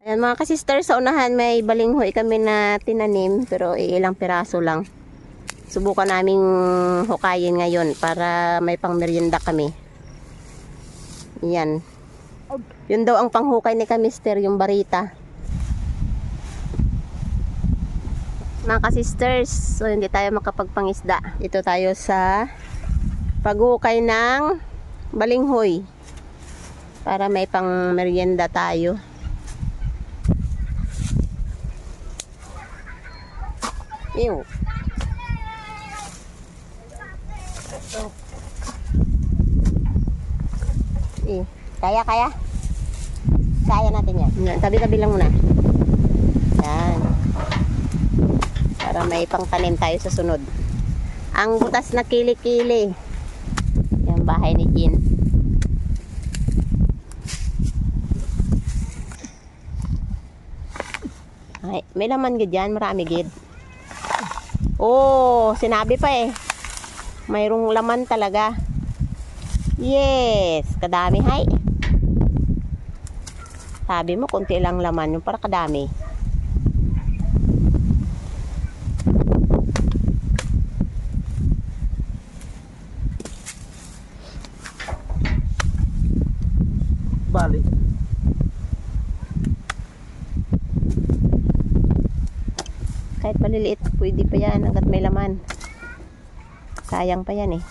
Ayan mga kasister, sa unahan may balinghoy kami na tinanim pero ilang piraso lang. Subukan naming hukayin ngayon para may pangmerienda kami. Yan. Yun daw ang panghukay ni kamister, yung barita. Mga kasisters, so hindi tayo makapagpangisda. Dito tayo sa paghukay ng balinghoy para may pangmerienda tayo. Ew. Kaya natin yan. Tabi-tabi lang muna. Yan. Para may pangtanim tayo sa sunod. Ang butas na kili-kili. Yung bahay ni Jean. Ay, may laman gid yan. Marami gid. Oh, sinabi pa eh. Mayroong laman talaga. Yes, kadami hay. Sabi mo konti lang laman, yung para kadami. Bali. Kahit maliliit, pwede pa yan hanggat may laman. Sayang pa yan eh.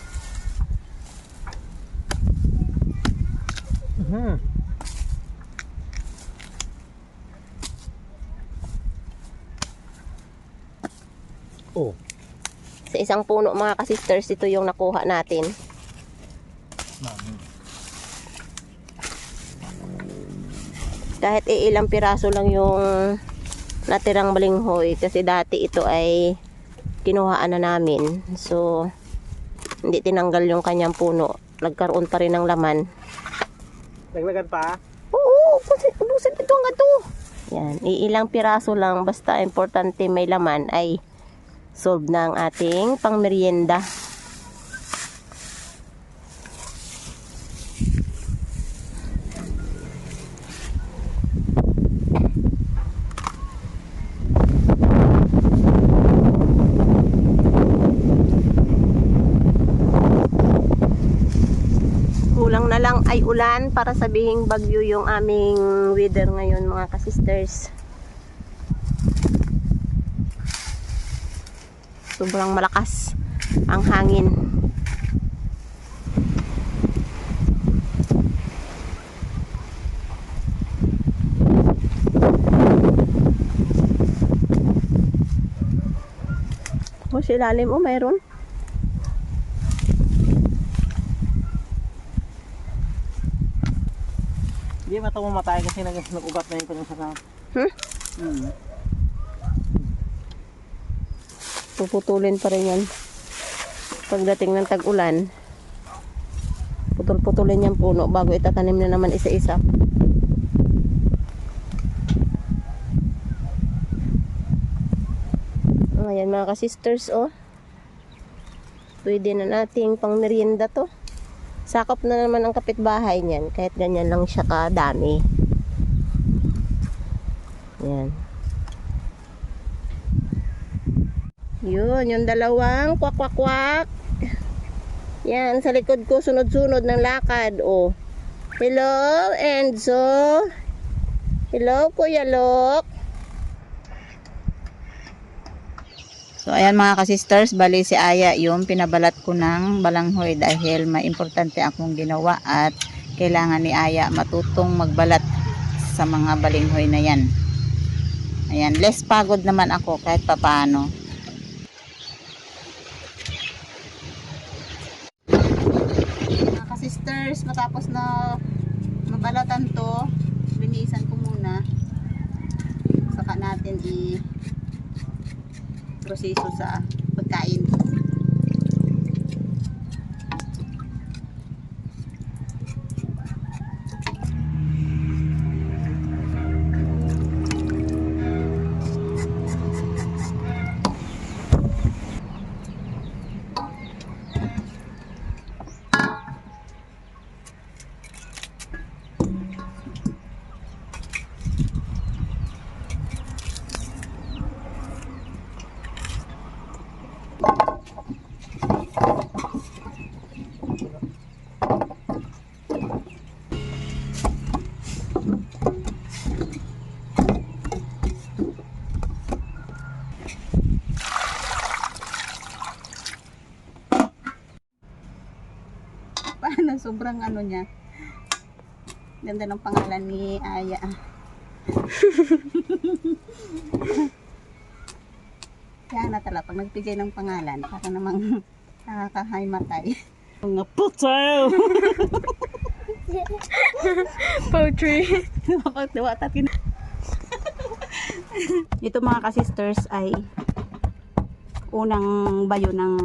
Oh. Sa isang puno mga kasisters, ito yung nakuha natin. Kahit ilang piraso lang yung natirang balinghoy kasi dati ito ay kinuhaan na namin. So hindi tinanggal yung kanyang puno. Nagkaroon pa rin ng laman. Naglagan pa? Oo, buset ito nga to. Yan, ilang piraso lang basta importante may laman ay solve na ang ating pangmerienda. Kulang na lang ay ulan para sabihing bagyo yung aming weather ngayon mga kasisters. Sobrang malakas ang hangin. O, sa ilalim mayroon. Hindi mata mo matay kasi nag-ugat na yung kanyang sarap. Puputulin pa rin yan. Pagdating ng tag-ulan, putol-putulin yung puno bago itatanim na naman isa-isa. Ayan mga kasisters, oh. Pwede na nating pang merienda to. Sakop na naman ang kapitbahay niyan kahit ganyan lang siya kadami. Yan. Yun, yung dalawang kwak-kwak-kwak. Yan, sa likod ko sunod-sunod ng lakad. Oh. Hello, Enzo. Hello, Kuya Lok. So, ayan mga kasisters, bali si Aya yung pinabalat ko ng balanghoy dahil may importante akong ginawa at kailangan ni Aya matutong magbalat sa mga balinghoy na yan. Ayan, less pagod naman ako kahit papaano. Mga kasisters, matapos na mabalatan to, linisan ko muna. Saka natin proseso sa pagkain. sobrang ano niya. Ganda ng pangalan ni Aya. Kaya na talaga, pag nagbigay ng pangalan, para namang nakakahimatay. Mga putaw! Poetry. Ito mga ka-sisters ay unang bayo ng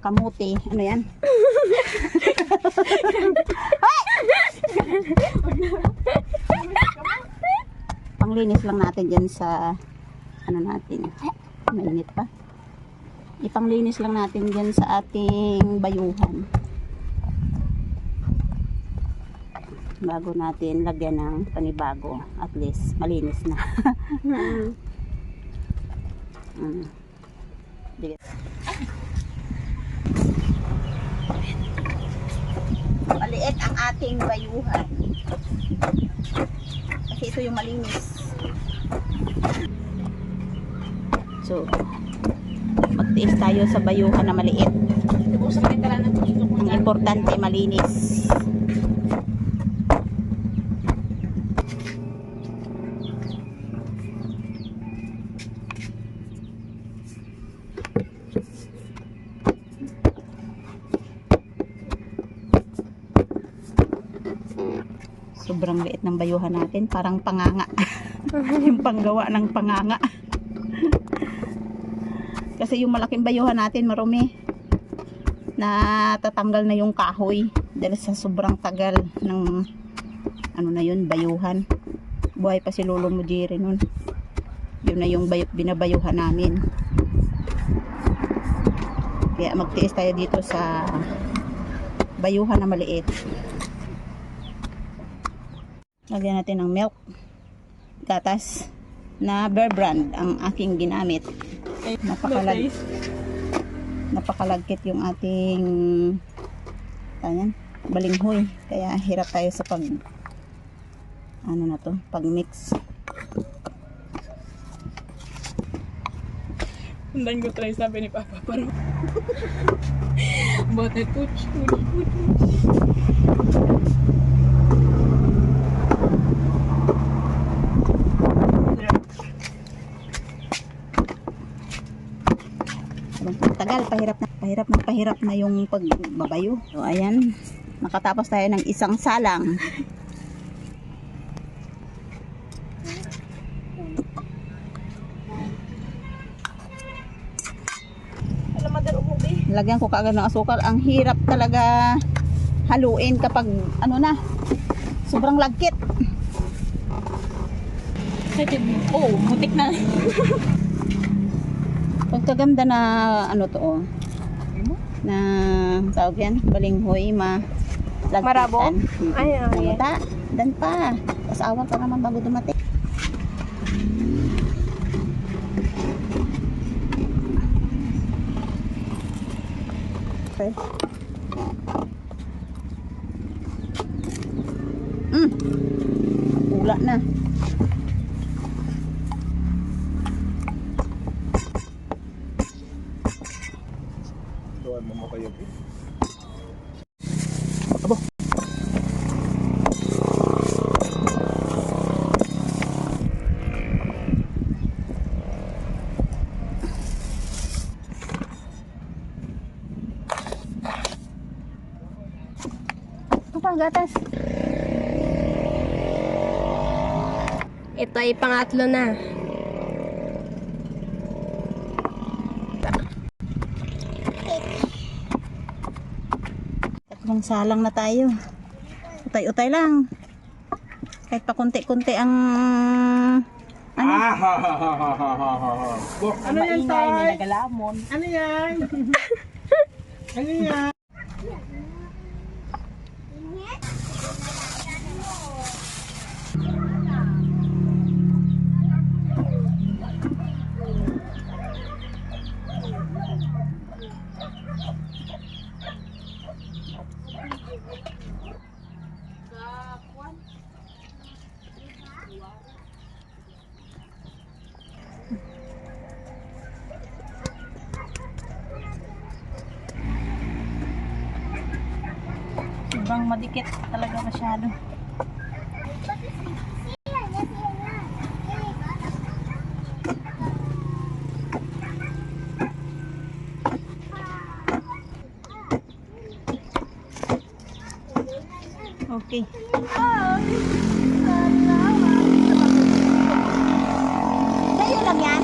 kamuti. Ano yan? Panglinis lang natin dyan sa ano natin. Mainit pa. Ipanglinis lang natin dyan sa ating bayuhan. Bago natin lagyan ng panibago. At least malinis na. Sige. Maliit ang ating bayuhan. Kasi ito yung malinis. So, magtiis tayo sa bayuhan na maliit. Ang importante malinis. Sobrang liit ng bayuhan natin, parang panganga. Yung panggawa ng panganga. Kasi yung malaking bayuhan natin marumi. Natatanggal na yung kahoy dahil sa sobrang tagal ng ano na yun, bayuhan. Buhay pa si Lolo Mujiri nun. Yun na yung binabayuhan namin. Kaya magtiis tayo dito sa bayuhan na maliit. Lagyan natin ng milk, gatas na Bear Brand ang aking ginamit. Napakalagkit yung ating balinghoy, kaya hirap tayo sa pag pag mix. Sundan ko try sabi ni Papa parang bote touch. Tagal, pahirap na yung pagbabayo. So ayan, nakatapos tayo ng isang salang. Lagyan ko kaagad ng asukal. Ang hirap talaga haluin kapag sobrang lagkit. Oh, mutik na. Pagkaganda na na tawag yan, balinghoy, lagkitan. Marabo? Ay, Dan pa. Tapos awan pa naman bago dumating. Okay. Pula na. Doon mo kayo. Abo. Apa gatas? Ito ay pangatlo na. Tatlong salang na tayo. Utay-utay lang. Kahit pa kunti-kunti ang Ano yan, Tay? May nagalamon. Ano yan? Ano yan? yung madikit talaga masyado. Okay. Sa'yo lang yan.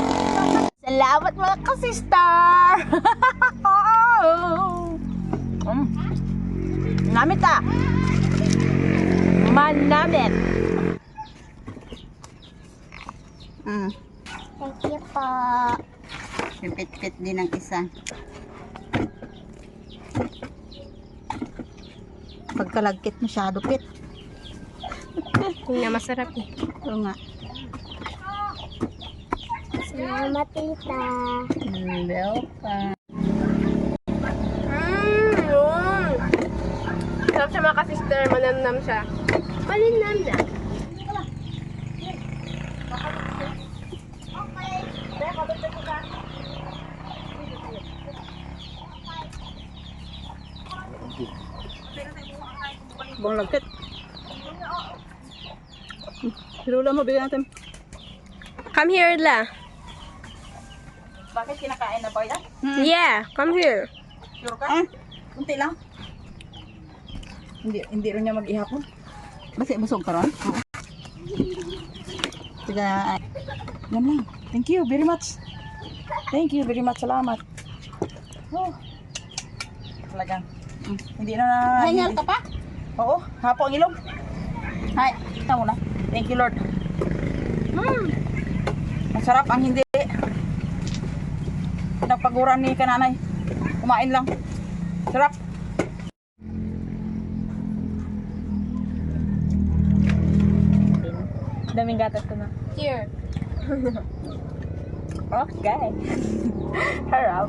Salamat mga ka-sister! Namit ah! Manamit! Thank you po. Pipit-pit din ang isa. Pagkalagkit masyado pit. Yung nga masarap eh. Oo nga. Salamat, tita. Welcome. Yun. Sarap siya mga ka-sister. Manamnam siya. Malinam na. Bang lagkit. Hilula mo, bigyan natin. Come here, La. Bakit kinakain na ba yan? Yeah, come here. Sure ka? Kunti lang. Hindi rin niya mag-ihapon. Basta busog ka ron? Oo. Tiga, yan lang. Thank you very much. Thank you very much. Salamat. Oh. Talagang. Hindi na... Hingal ka pa? Oo. Hapo ang ilong. Hay. Kita mo na. Thank you, Lord. Masarap ang hindi. Napaguran ni kananay. Kumain lang. Sarap. Daming gatas ko na. Okay. Harap.